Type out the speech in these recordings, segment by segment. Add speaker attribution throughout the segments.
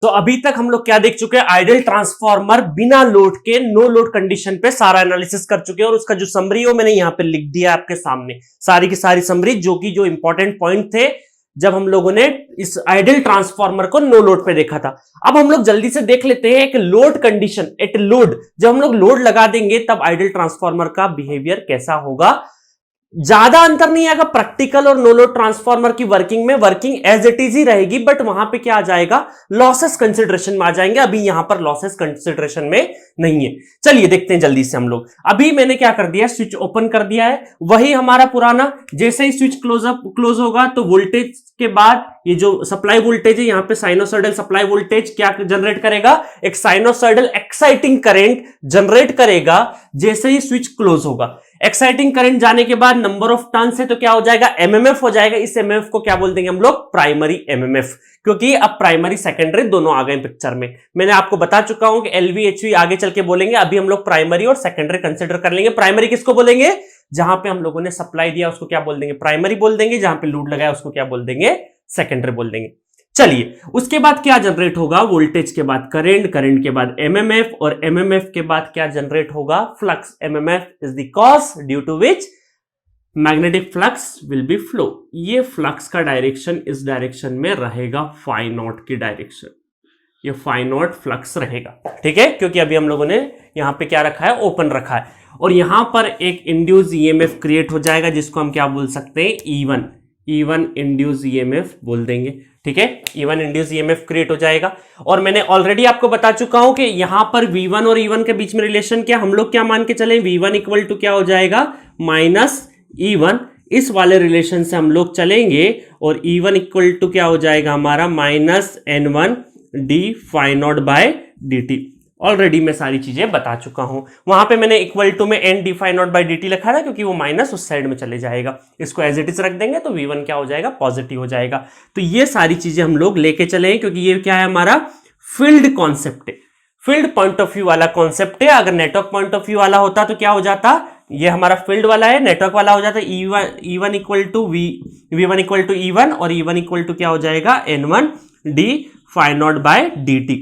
Speaker 1: तो अभी तक हम लोग क्या देख चुके हैं, आइडियल ट्रांसफार्मर बिना लोड के, नो लोड कंडीशन पे सारा एनालिसिस कर चुके हैं और उसका जो समरी है मैंने यहां पे लिख दिया आपके सामने, सारी की सारी समरी, जो इंपॉर्टेंट पॉइंट थे जब हम लोगों ने इस आइडियल ट्रांसफार्मर को नो लोड पे देखा था। अब हम लोग जल्दी से देख लेते हैं एक लोड कंडीशन एट लोड, जब हम लोग लोड लगा देंगे तब आइडियल ट्रांसफार्मर का बिहेवियर कैसा होगा। ज्यादा अंतर नहीं आएगा प्रैक्टिकल और नो लोड ट्रांसफार्मर की वर्किंग में, वर्किंग एज इट इज ही रहेगी, बट वहां पे क्या आ जाएगा, लॉसेस कंसिडरेशन में आ जाएंगे। अभी यहां पर लॉसेस कंसिडरेशन में नहीं है। चलिए देखते हैं जल्दी से हम लोग। अभी मैंने क्या कर दिया, स्विच ओपन कर दिया है, वही हमारा पुराना, जैसे ही स्विच क्लोज होगा तो वोल्टेज के बाद ये जो सप्लाई वोल्टेज है यहां पे साइनोसॉइडल सप्लाई वोल्टेज क्या जनरेट करेगा, एक साइनोसॉइडल एक्साइटिंग करंट जनरेट करेगा जैसे ही स्विच क्लोज होगा। एक्साइटिंग करंट जाने के बाद नंबर ऑफ टर्न्स है तो क्या हो जाएगा, एमएमएफ हो जाएगा। इस एमएमएफ को क्या बोल देंगे हम लोग, प्राइमरी एमएमएफ, क्योंकि अब प्राइमरी सेकेंडरी दोनों आ गए पिक्चर में। मैंने आपको बता चुका हूं कि एलवी एचवी आगे चल के बोलेंगे, अभी हम लोग प्राइमरी और सेकेंडरी कंसिडर कर लेंगे। प्राइमरी किसको बोलेंगे, जहां पे हम लोगों ने सप्लाई दिया उसको क्या बोल देंगे, प्राइमरी बोल देंगे, जहां पे लोड लगाया उसको क्या बोल देंगे, सेकेंडरी बोल देंगे। चलिए उसके बाद क्या जनरेट होगा, वोल्टेज के बाद करंट, करंट के बाद एमएमएफ, और एमएमएफ के बाद क्या जनरेट होगा, flux. MMF is the cause due to which magnetic flux will be flow. ये फ्लक्स का डायरेक्शन इस डायरेक्शन में रहेगा, फाई नॉट की डायरेक्शन, ये फाई नॉट फ्लक्स रहेगा, ठीक है, क्योंकि अभी हम लोगों ने यहां पे क्या रखा है, ओपन रखा है, और यहां पर एक इंड्यूस ईएमएफ क्रिएट हो जाएगा जिसको हम क्या बोल सकते हैं, E1 इंड्यूस ईएमएफ बोल देंगे, ठीक है। E1 इंड्यूस ईएमएफ क्रिएट हो जाएगा। और मैंने ऑलरेडी आपको बता चुका हूं कि यहां पर V1 और E1 के बीच में रिलेशन क्या, हम लोग क्या मान के चले, V1 इक्वल टू क्या हो जाएगा, माइनस E1, इस वाले रिलेशन से हम लोग चलेंगे, और E1 इक्वल टू क्या हो जाएगा हमारा, minus N1 d phi naught by dt। Already मैं सारी चीजें बता चुका हूं, वहां पे मैंने इक्वल टू में n d phi naught by dt लिखा था क्योंकि वो माइनस उस साइड में चले जाएगा। इसको एज इट इज रख देंगे तो V1 क्या हो जाएगा, पॉजिटिव हो जाएगा। तो ये सारी चीजें हम लोग लेके चले, क्योंकि ये क्या है, हमारा फील्ड कॉन्सेप्ट है, फील्ड पॉइंट ऑफ व्यू वाला कॉन्सेप्ट है। अगर नेटवर्क पॉइंट ऑफ व्यू वाला होता तो क्या हो जाता, ये हमारा फील्ड वाला है, नेटवर्क वाला हो जाता E1 equal to V1 equal to E1, और E1 इक्वल टू क्या हो जाएगा, N1 d phi naught by dt।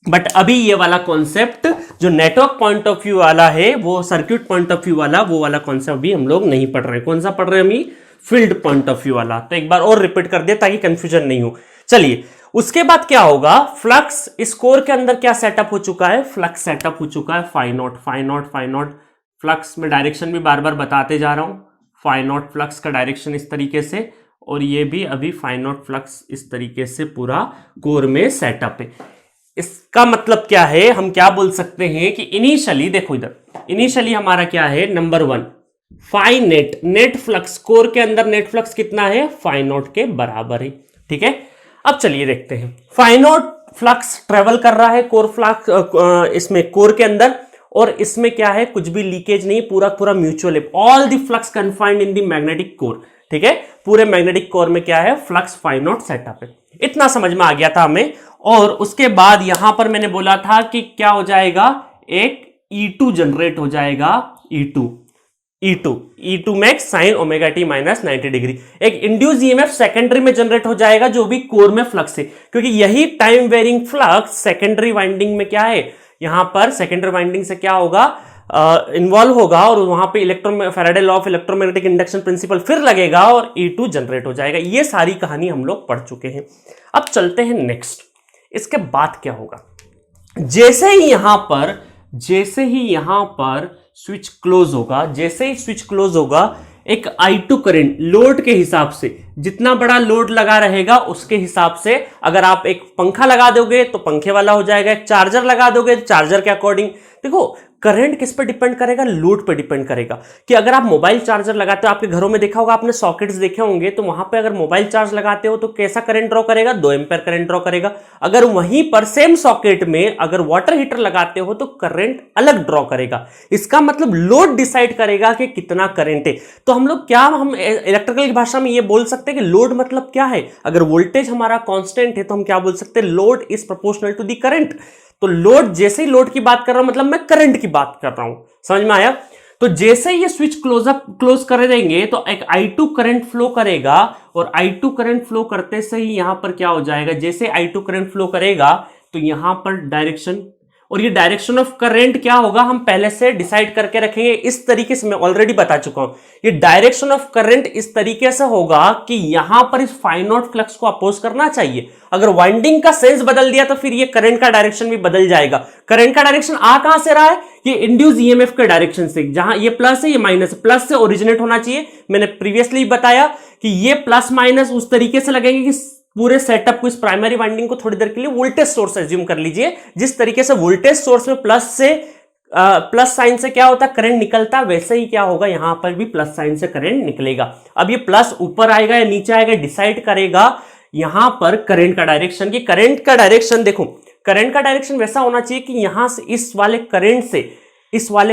Speaker 1: But अभी ये वाला कॉन्सेप्ट जो नेटवर्क पॉइंट ऑफ व्यू वाला है, वो सर्किट पॉइंट ऑफ व्यू वाला, वो वाला कॉन्सेप्ट भी हम लोग नहीं पढ़ रहे हैं। कौन सा पढ़ रहे हैं हम, फील्ड पॉइंट ऑफ व्यू वाला। तो एक बार और रिपीट कर दिया ताकि कंफ्यूजन नहीं हो। चलिए उसके बाद क्या होगा, फ्लक्स इस कोर के अंदर क्या सेटअप हो चुका है, फ्लक्स सेटअप हो चुका है, phi naught phi naught phi naught flux में डायरेक्शन भी बार बार बताते जा रहा हूं, फाई नॉट फ्लक्स का डायरेक्शन इस तरीके से, और ये भी अभी फाई नॉट फ्लक्स इस तरीके से पूरा कोर में सेटअप है। इसका मतलब क्या है, हम क्या बोल सकते हैं कि इनिशियली देखो इधर, इनिशियली हमारा क्या है, number 1 phi net flux, core के अंदर नेट फ्लक्स कितना है, फाई नॉट के बराबर है, ठीक है। अब चलिए देखते हैं, फाई नॉट फ्लक्स ट्रेवल कर रहा है कोर फ्लक्स इसमें कोर के अंदर, और इसमें क्या है, कुछ भी लीकेज नहीं, पूरा पूरा म्यूचुअल है, all the flux confined in the magnetic core, ठीक है। पूरे मैग्नेटिक कोर में क्या है, फ्लक्स फाई नॉट सेटअप है। इतना समझ में आ गया था हमें। और उसके बाद यहां पर मैंने बोला था कि क्या हो जाएगा, एक E2 जनरेट हो जाएगा, E2 में sine omega T minus 90 degree, एक इंड्यूस ईएमएफ सेकेंडरी में जनरेट हो जाएगा जो भी कोर में फ्लक्स है, क्योंकि यही time varying flux secondary winding में क्या है, यहां पर सेकेंडरी वाइंडिंग से क्या होगा, इन्वॉल्व होगा, और वहां पे Faraday law of electromagnetic induction principal फिर लगेगा और E2 जनरेट हो जाएगा। ये सारी कहानी हम लोग पढ़ चुके हैं। अब चलते हैं नेक्स्ट, इसके बाद क्या होगा, जैसे ही यहां पर स्विच क्लोज होगा, जैसे ही स्विच क्लोज होगा, एक I2 करंट लोड के हिसाब से, जितना बड़ा लोड लगा रहेगा उसके हिसाब से, अगर आप एक पंखा लगा दोगे तो पंखे वाला हो जाएगा, एक चार्जर लगा दोगे तो चार्जर के अकॉर्डिंग। देखो करंट किस पर डिपेंड करेगा, लोड पर डिपेंड करेगा। कि अगर आप मोबाइल चार्जर लगाते हो, आपके घरों में देखा होगा आपने, सॉकेट्स देखे होंगे, तो वहां पे अगर मोबाइल चार्ज लगाते हो तो कैसा करंट ड्रॉ करेगा, 2 एम्पीयर करंट ड्रॉ करेगा। अगर वहीं पर सेम सॉकेट में अगर वाटर हीटर लगाते हो तो करंट अलग ड्रॉ करेगा। इसका मतलब लोड डिसाइड करेगा कि कितना करंट है। तो हम इलेक्ट्रिकल की भाषा में ये बोल सकते हैं कि लोड मतलब क्या है, अगर वोल्टेज हमारा कांस्टेंट है तो हम क्या बोल सकते हैं, load is proportional to the current. तो लोड, जैसे ही लोड की बात कर रहा हूं मतलब मैं करंट की बात कर रहा हूं, समझ में आया। तो जैसे ये स्विच क्लोज कर देंगे तो एक I2 करंट फ्लो करेगा, और I2 करंट फ्लो करते से ही यहां पर क्या हो जाएगा, जैसे I2 करंट फ्लो करेगा तो यहां पर डायरेक्शन, और ये डायरेक्शन ऑफ करंट क्या होगा हम पहले से डिसाइड करके रखेंगे। इस तरीके से मैं ऑलरेडी बता चुका हूं, ये डायरेक्शन ऑफ करंट इस तरीके से होगा कि यहां पर इस फाई नॉट फ्लक्स को अपोज करना चाहिए। अगर वाइंडिंग का सेंस बदल दिया तो फिर ये करंट का डायरेक्शन भी बदल जाएगा। करंट का डायरेक्शन आ कहां से रहा है, ये इंड्यूस ईएमएफ के डायरेक्शन से, जहां ये प्लस है ये माइनस, प्लस से ओरिजिनेट होना चाहिए। मैंने प्रीवियसली बताया कि ये प्लस माइनस उस तरीके से लगेंगे कि पूरे सेटअप को, इस प्राइमरी वाइंडिंग को थोड़ी देर के लिए वोल्टेज सोर्स एज्यूम कर लीजिए। जिस तरीके से वोल्टेज सोर्स में प्लस साइन से क्या होता है करंट निकलता, वैसे ही क्या होगा यहां पर भी प्लस साइन से करंट निकलेगा। अब ये प्लस ऊपर आएगा या नीचे आएगा डिसाइड करेगा यहां पर करंट का डायरेक्शन। की करंट का डायरेक्शन देखो, करंट का डायरेक्शन वैसा होना चाहिए कि यहां से इस वाले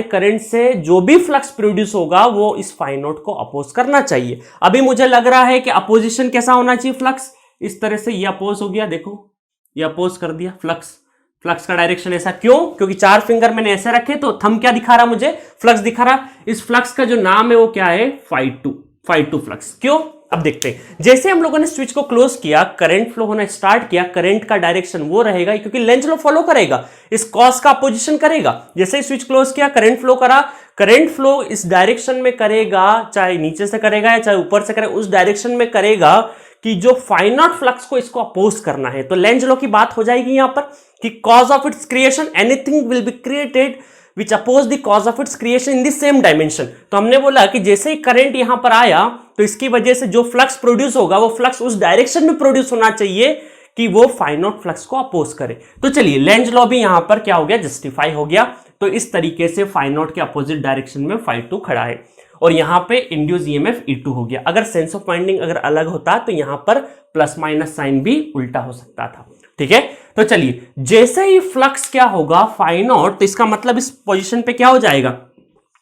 Speaker 1: करंट से जो भी फ्लक्स प्रोड्यूस होगा वो इस फाई नोट को अपोज करना चाहिए। अभी मुझे लग रहा है कि अपोजिशन कैसा होना चाहिए, फ्लक्स इस तरह से ये अपोज हो गया, देखो ये अपोज कर दिया फ्लक्स का डायरेक्शन ऐसा। क्यों? क्योंकि 4 फिंगर मैंने ऐसे रखे तो थंब क्या दिखा रहा मुझे, फ्लक्स दिखा रहा। इस फ्लक्स का जो नाम है वो क्या है, फाई2 फ्लक्स। क्यों? अब देखते हैं। जैसे हम लोगों ने स्विच को क्लोज किया, करंट फ्लो होना स्टार्ट किया, करंट का डायरेक्शन वो रहेगा क्योंकि लेंज लॉ फॉलो करेगा, इस कॉस का अपोजिशन करेगा। जैसे ही स्विच क्लोज किया करंट फ्लो करा, करंट फ्लो इस डायरेक्शन में करेगा, चाहे नीचे से करेगा या चाहे ऊपर से करेगा, उस डायरेक्शन में करेगा कि जो फाई नॉट फ्लक्स को इसको अपोज करना है। तो लेंज लॉ की बात हो जाएगी यहां पर कि cause of its creation anything will be created which oppose the cause of its creation in the same dimension। तो हमने बोला कि जैसे ही करंट यहां पर आया तो इसकी वजह से जो फ्लक्स प्रोड्यूस होगा वो फ्लक्स उस डायरेक्शन में प्रोड्यूस होना चाहिए कि वो फाई नॉट फ्लक्स को अपोज करे। तो चलिए लेंज लॉ भी यहां पर क्या हो गया, जस्टिफाई हो गया। तो इस तरीके से फाई नॉट के अपोजिट डायरेक्शन में फाई2 खड़ा है, और यहां पे इंड्यूस ईएमएफ E2 हो गया। अगर सेंस ऑफ वाइंडिंग अगर अलग होता तो यहां पर प्लस माइनस साइन भी उल्टा हो सकता था। ठीक है, तो चलिए जैसे ही फ्लक्स क्या होगा फाई नॉट, तो इसका मतलब इस पोजीशन पे क्या हो जाएगा,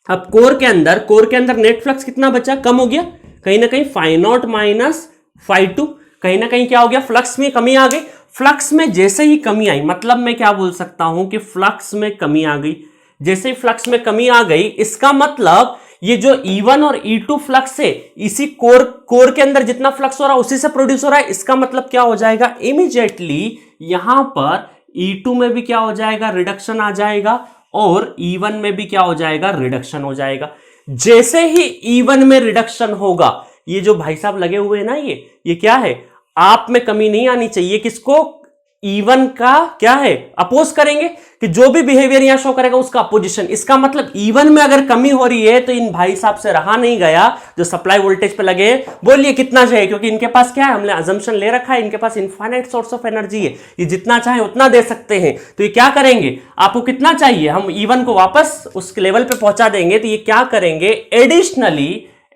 Speaker 1: अब कोर के अंदर नेट फ्लक्स कितना बचा, कम हो गया, कहीं ना कहीं फाई नॉट माइनस फाई2, कहीं ना कहीं क्या हो गया, फ्लक्स में कमी आ गई। फ्लक्स में जैसे ही कमी आई, मतलब मैं क्या बोल सकता हूं कि फ्लक्स में कमी आ गई। जैसे ही फ्लक्स में कमी आ गई, इसका मतलब ये जो E1 और E2 फ्लक्स है, इसी कोर के अंदर जितना फ्लक्स हो रहा है उसी से प्रोड्यूस हो रहा है। इसका मतलब क्या हो जाएगा, इमीडिएटली यहां पर E2 में भी क्या हो जाएगा, रिडक्शन आ जाएगा, और E1 में भी क्या हो जाएगा, रिडक्शन हो जाएगा। जैसे ही E1 में रिडक्शन होगा, ये जो भाई साहब लगे हुए हैं ना, ये क्या है, आप में कमी नहीं आनी चाहिए। किसको, E1 का क्या है, अपोज करेंगे कि जो भी बिहेवियर यहां शो करेगा उसका अपोजिशन। इसका मतलब E1 में अगर कमी हो रही है तो इन भाई साहब से रहा नहीं गया जो सप्लाई वोल्टेज पे लगे। बोलिए कितना चाहिए, क्योंकि इनके पास क्या है, हमने अजम्पशन ले रखा है, इनके पास इनफाइनाइट सोर्स ऑफ एनर्जी है, ये जितना चाहे उतना दे सकते हैं। तो ये क्या करेंगे, आपको कितना चाहिए, हम E1 को वापस उस लेवल पे पहुंचा देंगे। तो ये क्या करेंगे,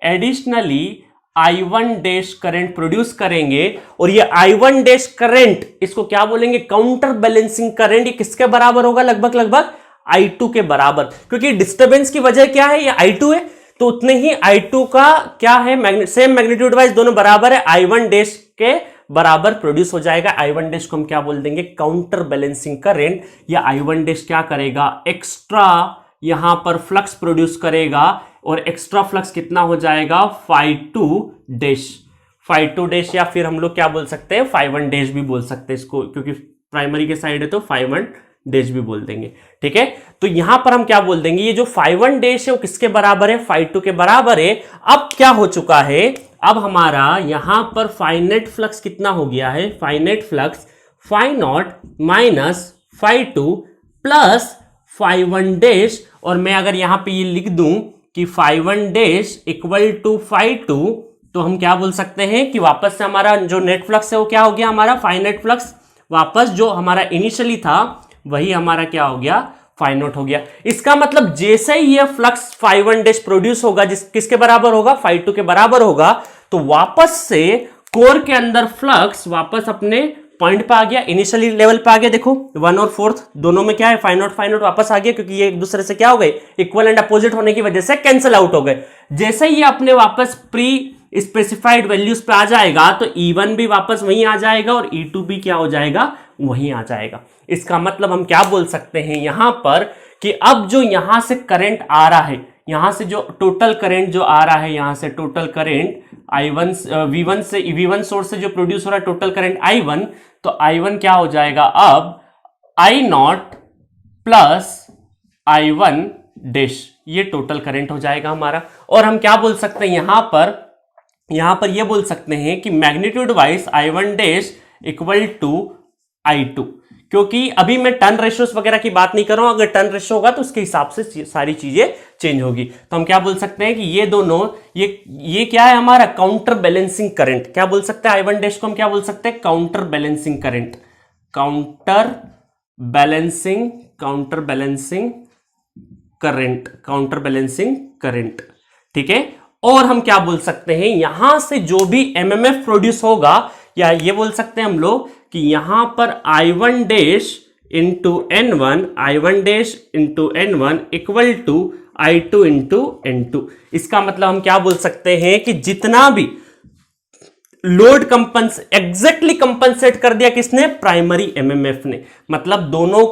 Speaker 1: additionally I1 dash current produce करेंगे, और ये I1 डैश करंट इसको क्या बोलेंगे, काउंटर बैलेंसिंग करंट। ये किसके बराबर होगा, लगभग I2 के बराबर, क्योंकि डिस्टर्बेंस की वजह क्या है, ये I2 है, तो उतने ही I2 का क्या है, सेम मैग्नीट्यूड वाइज दोनों बराबर है, I1 डैश के बराबर प्रोड्यूस हो जाएगा। I1 डैश को हम क्या बोल देंगे, काउंटर बैलेंसिंग करंट। या I1 डैश क्या करेगा, एक्स्ट्रा यहां पर फ्लक्स प्रोड्यूस करेगा, और एक्स्ट्रा फ्लक्स कितना हो जाएगा, फाई2 डैश, या फिर हम लोग क्या बोल सकते हैं, फाई1 डैश भी बोल सकते हैं इसको, क्योंकि प्राइमरी के साइड है तो फाई1 डैश भी बोल देंगे। ठीक है, तो यहां पर हम क्या बोल देंगे, ये जो फाई1 डैश है वो किसके बराबर है, फाई2 के बराबर है। अब क्या हो चुका है, अब हमारा यहां पर फाइनेट फ्लक्स कितना हो गया है, phi net flux phi naught minus phi two plus phi one dash, और मैं अगर यहां पे ये लिख दूं कि phi one dash equal to phi two, तो हम क्या बोल सकते हैं कि वापस से हमारा जो नेट फ्लक्स है वो क्या हो गया, हमारा फाइनेट फ्लक्स वापस जो हमारा इनिशियली था वही हमारा क्या हो गया, फाई नॉट हो गया। इसका मतलब जैसे ही ये फ्लक्स फाई1 डैश प्रोड्यूस होगा, किसके बराबर होगा, फाई2 के बराबर होगा, तो वापस से कोर के अंदर फ्लक्स वापस अपने पॉइंट पे आ गया, इनिशियली लेवल पे आ गया। देखो 1 और 4 दोनों में क्या है, फाई नॉट वापस आ गया, क्योंकि ये एक दूसरे से क्या हो गए, इक्वल एंड अपोजिट होने की वजह से कैंसिल आउट हो गए। जैसे ही अपने वापस प्री स्पेसिफाइड वैल्यूज पे आ जाएगा तो E1 भी वापस वहीं आ जाएगा, और E2 भी क्या हो जाएगा, वहीं आ जाएगा। इसका मतलब हम क्या बोल सकते हैं यहां पर कि अब जो यहां से करंट आ रहा है, यहां से जो टोटल करंट जो आ रहा है, यहां से टोटल करंट I1 V1 से V1 सोर्स से जो प्रोड्यूस हो रहा है टोटल करंट I1, तो I1 क्या हो जाएगा अब I0 प्लस I1 डैश, ये टोटल करंट हो जाएगा हमारा। और हम क्या बोल सकते हैं यहां पर ये बोल सकते हैं कि magnitude wise I1 dash equal to I2, क्योंकि अभी मैं टर्न रेशियोस वगैरह की बात नहीं कर रहा हूं, अगर टर्न रेशियो होगा तो उसके हिसाब से सारी चीजें चेंज होगी। तो हम क्या बोल सकते हैं कि ये दोनों ये क्या है हमारा काउंटर बैलेंसिंग करंट, क्या बोल सकते हैं I1 डैश को हम क्या बोल सकते हैं counter balancing current, counter balancing current, ठीक है। और हम क्या बोल सकते हैं यहां से जो भी एमएमएफ प्रोड्यूस होगा, या ये बोल सकते हैं हम लोग कि यहां पर I1 dash into N1 equal to I2 into N2। इसका मतलब हम क्या बोल सकते हैं कि जितना भी लोड एग्जैक्टली कंपनसेट कर दिया किसने, प्राइमरी एमएमएफ ने, मतलब दोनों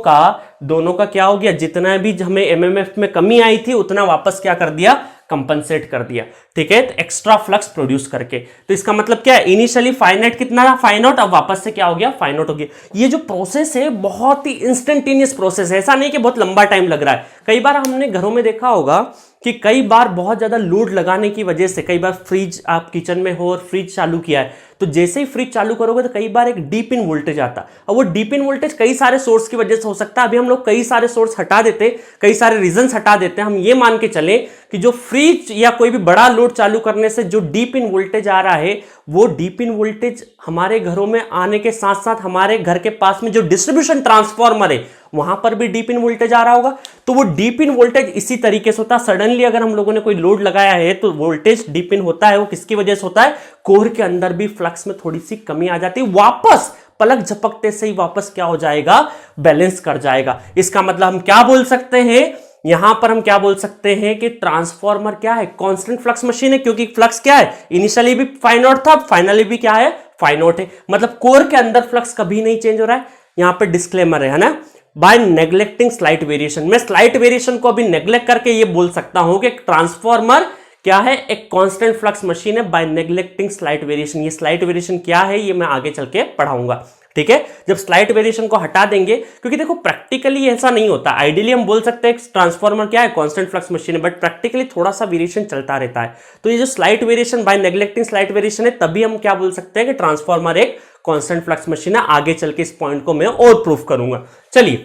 Speaker 1: का क्या हो गया, जितना भी हमें एमएमएफ में कमी आई थी उतना वापस क्या कर दिया, कंपनसेट कर दिया, ठीक है। तो एक्स्ट्रा फ्लक्स प्रोड्यूस करके, तो इसका मतलब क्या है, इनिशियली फाइनाइट कितना था, फाइनाइट, अब वापस से क्या हो गया, फाइनाइट हो गया। ये जो प्रोसेस है बहुत ही इंस्टेंटेनियस प्रोसेस है, ऐसा नहीं कि बहुत लंबा टाइम लग रहा है। कई बार हमने घरों में देखा होगा कि कई बार बहुत ज्यादा लोड लगाने की वजह से, कई बार फ्रिज आप किचन में हो और फ्रिज चालू किया है, तो जैसे ही फ्रिज चालू करोगे तो कई बार एक डीप इन वोल्टेज आता है, और वो डीप इन वोल्टेज कई सारे सोर्स की वजह से हो सकता है। अभी हम लोग कई सारे सोर्स हटा देते, कई सारे रीजंस हटा देते हैं, हम ये मान के चले कि जो फ्रिज या कोई भी बड़ा लोड चालू करने से जो डीप इन वोल्टेज आ रहा है, वो डीप इन वोल्टेज हमारे घरों में आने के साथ साथ हमारे घर के पास में जो डिस्ट्रीब्यूशन ट्रांसफार्मर है वहां पर भी डीप इन वोल्टेज आ रहा होगा। तो वो डीप इन वोल्टेज इसी तरीके से होता है, सडनली अगर हम लोगों ने कोई लोड लगाया है तो वोल्टेज डीप इन होता है, वो किसकी वजह से होता है, कोर के अंदर भी फ्लक्स में थोड़ी सी कमी आ जाती है, वापस पलक झपकते से ही वापस क्या हो जाएगा, बैलेंस कर जाएगा। इसका मतलब हम क्या बोल सकते हैं, यहां पर हम क्या बोल सकते हैं कि ट्रांसफार्मर क्या है, कांस्टेंट फ्लक्स मशीन है, क्योंकि फ्लक्स क्या है, इनिशियली भी फाइनाइट था, फाइनली भी क्या है, फाइनाइट है। मतलब कोर के अंदर फ्लक्स कभी नहीं चेंज हो रहा है। यहां पर डिस्क्लेमर है ना, बाय नेग्लेक्टिंग स्लाइट वेरिएशन, मैं स्लाइट वेरिएशन को अभी नेग्लेक्ट करके ये बोल सकता हूं कि ट्रांसफार्मर क्या है, एक कांस्टेंट फ्लक्स मशीन है बाय नेग्लेक्टिंग स्लाइट वेरिएशन। ये स्लाइट वेरिएशन क्या है ये मैं आगे चल के पढ़ाऊंगा, ठीक है। जब स्लाइट वेरिएशन को हटा देंगे, क्योंकि देखो प्रैक्टिकली ऐसा नहीं होता, आइडियली हम बोल सकते हैं ट्रांसफार्मर क्या है, कांस्टेंट फ्लक्स मशीन है, बट प्रैक्टिकली थोड़ा सा वेरिएशन चलता रहता है। तो ये जो slight variation by neglecting slight variation है, तभी हम क्या बोल सकते हैं कि ट्रांसफार्मर एक कांस्टेंट फ्लक्स मशीन है। आगे चल के इस पॉइंट को मैं और प्रूफ करूंगा। चलिए,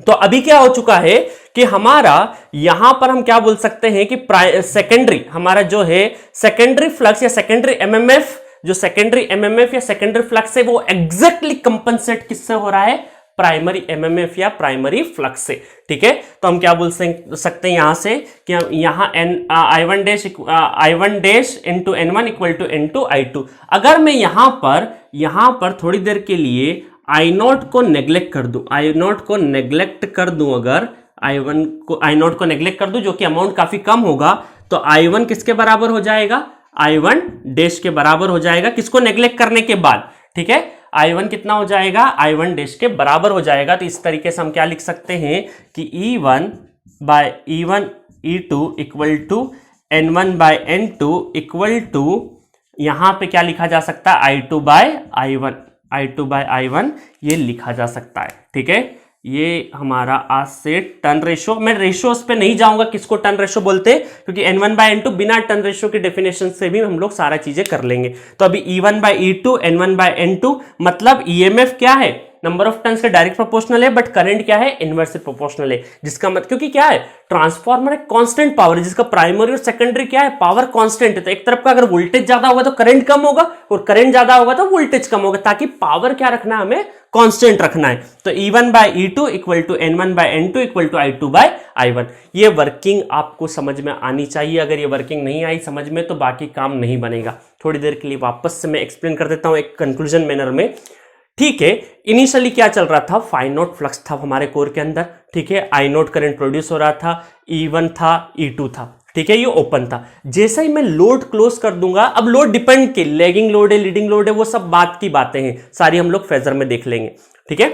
Speaker 1: तो अभी क्या हो चुका है कि हमारा यहां पर हम क्या बोल सकते हैं कि सेकेंडरी हमारा जो है सेकेंडरी फ्लक्स या सेकेंडरी एमएमएफ, जो सेकेंडरी एमएमएफ या सेकेंडरी फ्लक्स है वो एग्जैक्टली कंपनसेट किससे हो रहा है, प्राइमरी एमएमएफ या प्राइमरी फ्लक्स से, ठीक है। तो हम क्या बोल सकते हैं यहां से कि हम यहां I1 dash into N1 equal to N2 I2। अगर मैं यहां पर थोड़ी देर के लिए I0 को नेग्लेक्ट कर दूं, I0 को नेग्लेक्ट कर दूं, अगर I0 को नेग्लेक्ट कर दूं, जो कि अमाउंट काफी कम होगा, तो I1 किसके बराबर हो जाएगा, I1 डैश के बराबर हो जाएगा, किसको नेग्लेक्ट करने के बाद, ठीक है। I1 कितना हो जाएगा, I1 डैश के बराबर हो जाएगा। तो इस तरीके से हम क्या लिख सकते हैं कि E1 by E2 equal to N1 by N2 equal to, यहां पे क्या लिखा जा सकता है, I2 बाय I1 ये लिखा जा सकता है, ठीक है। ये हमारा आज से टर्न रेशो, मैं रेशोस पे नहीं जाऊंगा किसको टर्न रेशो बोलते हैं, क्योंकि N1 बाय N2 बिना टर्न रेशो की डेफिनेशन से भी हम लोग सारा चीजें कर लेंगे। तो अभी E1 by E2 N1 by N2 मतलब EMF क्या है, नंबर ऑफ टर्न्स के डायरेक्ट प्रोपोर्शनल है, बट करंट क्या है, इनवर्सली प्रोपोर्शनल है। जिसका मतलब, क्योंकि क्या है, ट्रांसफार्मर एक कांस्टेंट पावर है, जिसका प्राइमरी और सेकेंडरी क्या है, पावर कांस्टेंट है। तो एक तरफ का अगर वोल्टेज ज्यादा होगा तो करंट कम होगा, और करंट ज्यादा होगा तो वोल्टेज कम होगा, ताकि पावर क्या रखना है, हमें कांस्टेंट रखना है। तो E1 by E2 equal to N1 by N2 equal to I2 by I1। ये वर्किंग आपको समझ में आनी चाहिए, अगर ये वर्किंग नहीं आई समझ में तो बाकी काम नहीं बनेगा। थोड़ी देर के लिए वापस से मैं एक्सप्लेन कर देता हूं एक कंक्लूजन मैनर में, ठीक है। इनिशियली क्या चल रहा था, फाइनाइट फ्लक्स था हमारे कोर के अंदर, ठीक है। I0 करंट प्रोड्यूस हो रहा था, E1 था, E2 था, ठीक है, ये ओपन था। जैसे ही मैं लोड क्लोज कर दूंगा, अब लोड डिपेंड के, लैगिंग लोड है, लीडिंग लोड है, वो सब बात की बातें हैं, सारी हम लोग फेजर में देख लेंगे, ठीक है।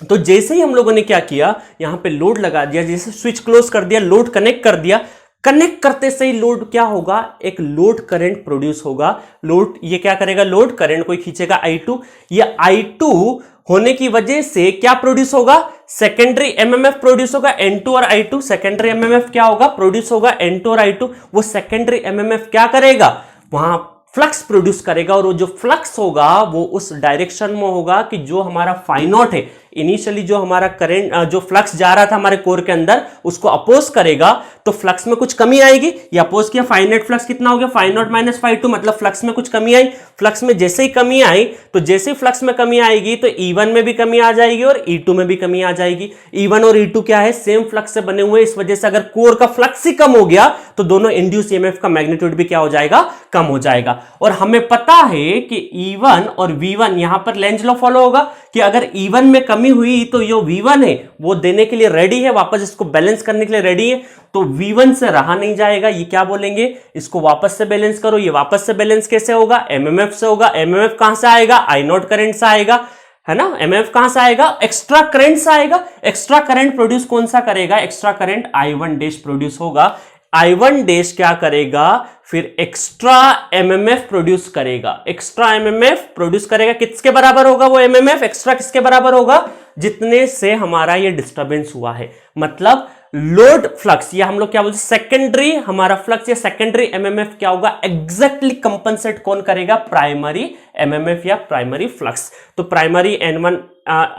Speaker 1: तो जैसे ही हम लोगों ने क्या किया, यहां पे लोड लगा दिया, जैसे स्विच क्लोज कर दिया, लोड कनेक्ट कर दिया, कनेक्ट करते से ही लोड क्या होगा, एक लोड करंट प्रोड्यूस होगा। लोड ये क्या करेगा, लोड करंट को खींचेगा I2। ये I2 होने की वजह से क्या प्रोड्यूस होगा, सेकेंडरी एमएमएफ प्रोड्यूस होगा, N2 और I2। सेकेंडरी एमएमएफ क्या होगा, प्रोड्यूस होगा N2 और I2। वो सेकेंडरी एमएमएफ क्या करेगा, वहां फ्लक्स प्रोड्यूस करेगा, और वो जो फ्लक्स होगा वो उस डायरेक्शन में होगा कि जो हमारा फाई नॉट है, इनिशियली जो हमारा करंट, जो फ्लक्स जा रहा था हमारे कोर के अंदर, उसको अपोज करेगा, तो फ्लक्स में कुछ कमी आएगी। ये अपोज किया, फाई नेट फ्लक्स कितना हो गया, phi naught minus phi two, मतलब फ्लक्स में कुछ कमी आई। फ्लक्स में जैसे ही कमी आई, तो जैसे ही फ्लक्स में कमी आएगी तो E1 में भी कमी आ जाएगी और E2 में भी कमी आ जाएगी। E1 और E2 क्या है, सेम फ्लक्स से बने हुए, इस वजह से अगर कोर का फ्लक्स ही कम हो गया तो दोनों इंड्यूस ईएमएफ का मैग्नीट्यूड भी क्या हो जाएगा, कम हो जाएगा। और हमें पता है कि E1 और V1, यहां पर लेंज लॉ फॉलो होगा कि अगर E1 में कमी हुई तो जो V1 है वो देने के लिए रेडी है, वापस इसको बैलेंस करने के लिए रेडी है, तो V1 से रहा नहीं जाएगा। ये क्या बोलेंगे, इसको वापस से बैलेंस करो। ये वापस से बैलेंस कैसे होगा, एमएमएफ से होगा। एमएमएफ कहां से आएगा, आई नॉट करंट से आएगा, है ना। एमएमएफ कहां से आएगा, एक्स्ट्रा करंट से आएगा। एक्स्ट्रा करंट प्रोड्यूस कौन सा करेगा, extra current I1 dash produce होगा। I1 डैश क्या करेगा, फिर एक्स्ट्रा एमएमएफ प्रोड्यूस करेगा। एक्स्ट्रा एमएमएफ प्रोड्यूस करेगा, किसके बराबर होगा वो एमएमएफ एक्स्ट्रा, किसके बराबर होगा, जितने से हमारा ये डिस्टरबेंस हुआ है। मतलब लोड फ्लक्स, या हम लोग क्या बोलते हैं, सेकेंडरी हमारा फ्लक्स या सेकेंडरी एमएमएफ क्या होगा, एग्जैक्टली कंपनसेट कौन करेगा, प्राइमरी एमएमएफ या प्राइमरी फ्लक्स। तो प्राइमरी N1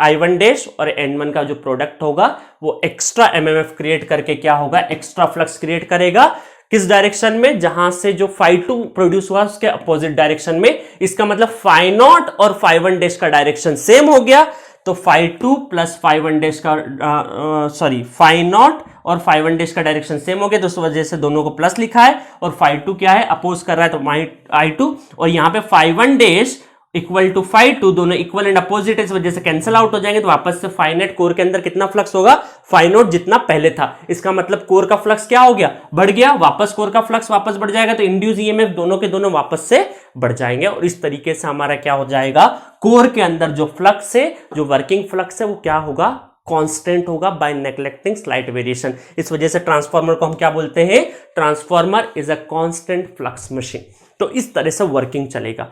Speaker 1: I1 डैश और N1 का जो प्रोडक्ट होगा वो एक्स्ट्रा एमएमएफ क्रिएट करके क्या होगा, एक्स्ट्रा फ्लक्स क्रिएट करेगा। किस डायरेक्शन में, जहां से जो φ2 प्रोड्यूस हुआ उसके अपोजिट डायरेक्शन में। इसका मतलब φ0 और φ1 डैश का डायरेक्शन सेम हो गया, तो φ2 प्लस φ1 डैश का φ0 और φ1 डैश का डायरेक्शन सेम हो गया, तो उस वजह से दोनों को प्लस लिखा है। और φ2 क्या है, अपोज कर रहा है तो I2, और यहां पे φ1 डैश इक्वल टू φ2, दोनों इक्वल एंड अपोजिट है, इस वजह से कैंसिल आउट हो जाएंगे, तो वापस से फाई नेट कोर के अंदर कितना फ्लक्स होगा, फाई नोट जितना पहले था। इसका मतलब कोर का फ्लक्स क्या हो गया, बढ़ गया, वापस कोर का फ्लक्स वापस बढ़ जाएगा, तो इंड्यूस ईएमएफ दोनों के दोनों वापस से बढ़ जाएंगे। और इस तरीके से हमारा क्या हो जाएगा, कोर के अंदर जो फ्लक्स है, जो वर्किंग फ्लक्स है, वो क्या होगा, कांस्टेंट होगा बाय नेग्लेक्टिंग स्लाइट वेरिएशन। इस वजह से ट्रांसफार्मर को हम क्या बोलते हैं, transformer is a constant flux machine. तो इस तरह से वर्किंग चलेगा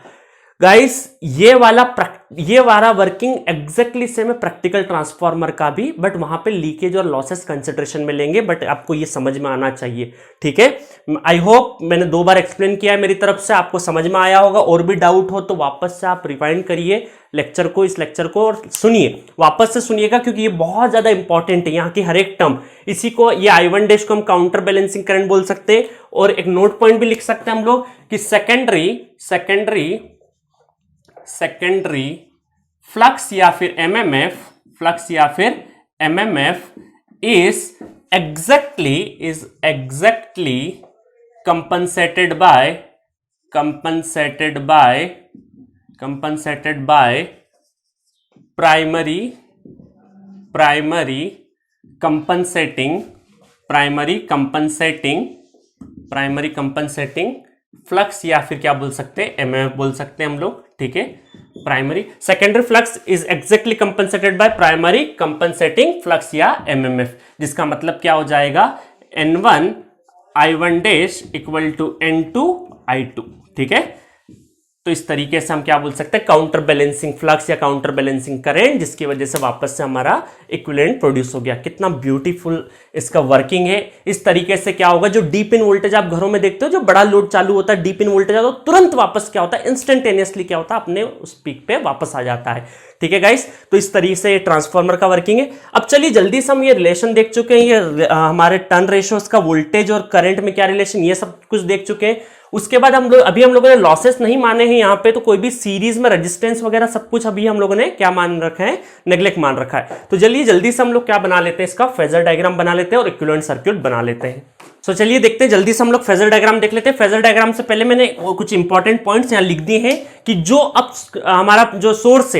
Speaker 1: गाइस। ये वाला वर्किंग एग्जैक्टली सेम है प्रैक्टिकल ट्रांसफार्मर का भी, बट वहां पे लीकेज और लॉसेस कंसिडरेशन में लेंगे, बट आपको ये समझ में आना चाहिए, ठीक है। आई होप मैंने 2 बार एक्सप्लेन किया है मेरी तरफ से, आपको समझ में आया होगा। और भी डाउट हो तो वापस से आप रिवाइंड करिए लेक्चर को, इस लेक्चर को, और सुनिए, वापस से सुनिएगा, क्योंकि ये बहुत ज्यादा इंपॉर्टेंट है, यहाँ की हर एक टर्म। इसी को, ये I1 डैश को हम काउंटर बैलेंसिंग करंट बोल सकते हैं, और एक नोट पॉइंट भी लिख सकते हैं हम लोग कि सेकेंडरी फ्लक्स या फिर MMF is exactly compensated by primary compensating flux, या फिर क्या बोल सकते हैं, एमएमएफ बोल सकते हैं हम लोग, ठीक है। Primary secondary flux is exactly compensated by primary compensating flux या एमएमएफ, जिसका मतलब क्या हो जाएगा, N1 I1 dash equal to N2 I2, ठीक है। तो इस तरीके से हम क्या बोल सकते हैं, काउंटर बैलेंसिंग फ्लक्स या काउंटर बैलेंसिंग करंट, जिसकी वजह से वापस से हमारा इक्विवेलेंट प्रोड्यूस हो गया। कितना ब्यूटीफुल इसका वर्किंग है। इस तरीके से क्या होगा, जो डीप इन वोल्टेज आप घरों में देखते हो, जो बड़ा लोड चालू होता है, डीप इन वोल्टेज आता है, तुरंत वापस क्या होता है, इंस्टेंटेनियसली क्या होता है, अपने उस पीक पे वापस आ जाता है, ठीक है गाइस। तो इस तरीके से ट्रांसफार्मर का वर्किंग है। अब चलिए जल्दी से हम ये रिलेशन देख चुके हैं, ये हमारे टर्न रेशियोज का वोल्टेज और करंट में क्या रिलेशन, ये सब कुछ देख चुके हैं। उसके बाद हम लोगों ने लॉसेस नहीं माने हैं यहाँ पे, तो कोई भी सीरीज में रेजिस्टेंस वगैरह सब कुछ अभी हम लोगों ने क्या मान रखा है, नेग्लेक्ट मान रखा है। तो चलिए जल्दी से हम लोग क्या बना लेते हैं, इसका फेजर डायग्राम बना लेते हैं और इक्विवेलेंट सर्किट बना लेते हैं। सो चलिए देखते हैं, जल्दी से हम लोग फेजर डायग्राम देख लेते हैं। फेजर डायग्राम से पहले मैंने कुछ इंपॉर्टेंट पॉइंट्स यहाँ लिख दिए हैं कि जो अब हमारा जो सोर्स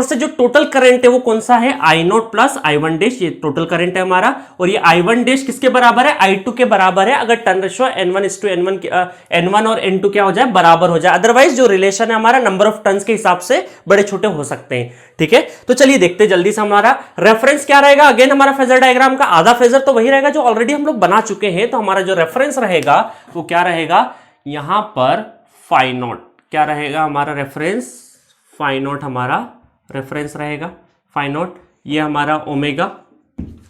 Speaker 1: से जो टोटल करंट है वो कौन सा है, I0 प्लस I1 डैश, ये टोटल करंट है हमारा। और ये I1 डैश किसके बराबर है, I2 के बराबर है, अगर टर्न रेशियो N1 और N2 क्या हो जाए, बराबर हो जाए। अदरवाइज जो रिलेशन है हमारा नंबर ऑफ टर्न्स के हिसाब से बड़े छोटे हो सकते हैं, ठीक है, तो चलिए देखते जल्दी से हमारा रेफरेंस क्या रहेगा। अगेन हमारा फेजर डायग्राम का आधा फेजर तो वही रहेगा जो ऑलरेडी हम लोग बना चुके हैं। तो हमारा जो रेफरेंस रहेगा वो क्या रहेगा, यहां पर फाई नॉट, क्या रहेगा हमारा रेफरेंस, फाई नॉट हमारा रेफरेंस रहेगा, फाई नॉट, ये हमारा ओमेगा,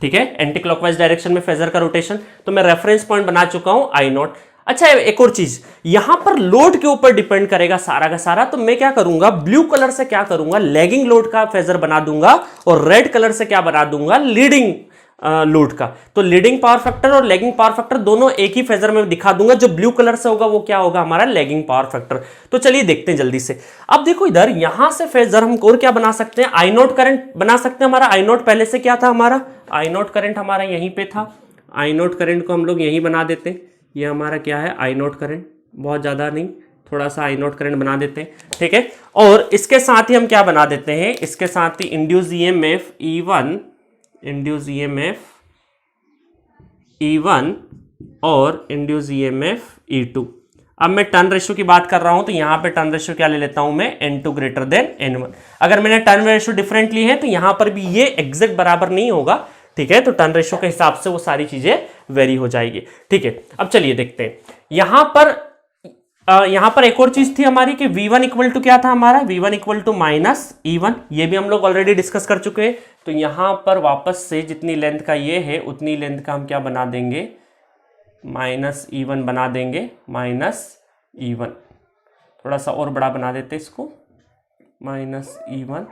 Speaker 1: ठीक है, एंटी क्लॉकवाइज डायरेक्शन में फेजर का रोटेशन। तो मैं रेफरेंस पॉइंट बना चुका हूं आई नॉट। अच्छा, एक और चीज, यहां पर लोड के ऊपर डिपेंड करेगा सारा का सारा। तो मैं क्या करूंगा, ब्लू कलर से क्या करूंगा, लैगिंग लोड का फेजर बना दूंगा, और रेड कलर से क्या बना दूंगा, लीडिंग लोड का। तो लीडिंग पावर फैक्टर और लैगिंग पावर फैक्टर दोनों एक ही फेजर में दिखा दूंगा। जो ब्लू कलर से होगा वो क्या होगा, हमारा लैगिंग पावर फैक्टर। तो चलिए देखते हैं जल्दी से। अब देखो इधर यहां से फेजर हम और क्या बना सकते हैं, आई नोट करंट बना सकते हैं। हमारा आई नोट पहले से क्या था, हमारा आई नोट करंट हमारा यहीं पे था। आई नोट करंट को हम लोग यहीं बना देते हैं। ये हमारा क्या है, आई नोट करंट, बहुत ज्यादा नहीं, थोड़ा सा आई नोट करंट बना देते हैं, ठीक है। और इसके साथ ही हम क्या बना देते हैं, इसके साथ ही induce EMF E1, induce EMF E1 और इंड्यूस ईएमएफ E2। अब मैं टर्न रेशियो की बात कर रहा हूं तो यहां पे टर्न रेशियो क्या ले लेता हूं मैं, N2 ग्रेटर देन N1। अगर मैंने टर्न रेशियो डिफरेंट ली है तो यहां पर भी ये एग्जैक्ट बराबर नहीं होगा, ठीक है। तो टर्न रेशियो के हिसाब से वो सारी चीजें वेरी हो जाएगी, ठीक है। अब चलिए देखते हैं यहां पर एक और चीज थी हमारी कि V1 इक्वल टू क्या था हमारा, V1 equal to minus E1। ये भी हम लोग ऑलरेडी डिस्कस कर चुके हैं। तो यहां पर वापस से जितनी लेंथ का ये है उतनी लेंथ का हम क्या बना देंगे, माइनस E1 बना देंगे, माइनस E1। थोड़ा सा और बड़ा बना देते इसको, माइनस E1,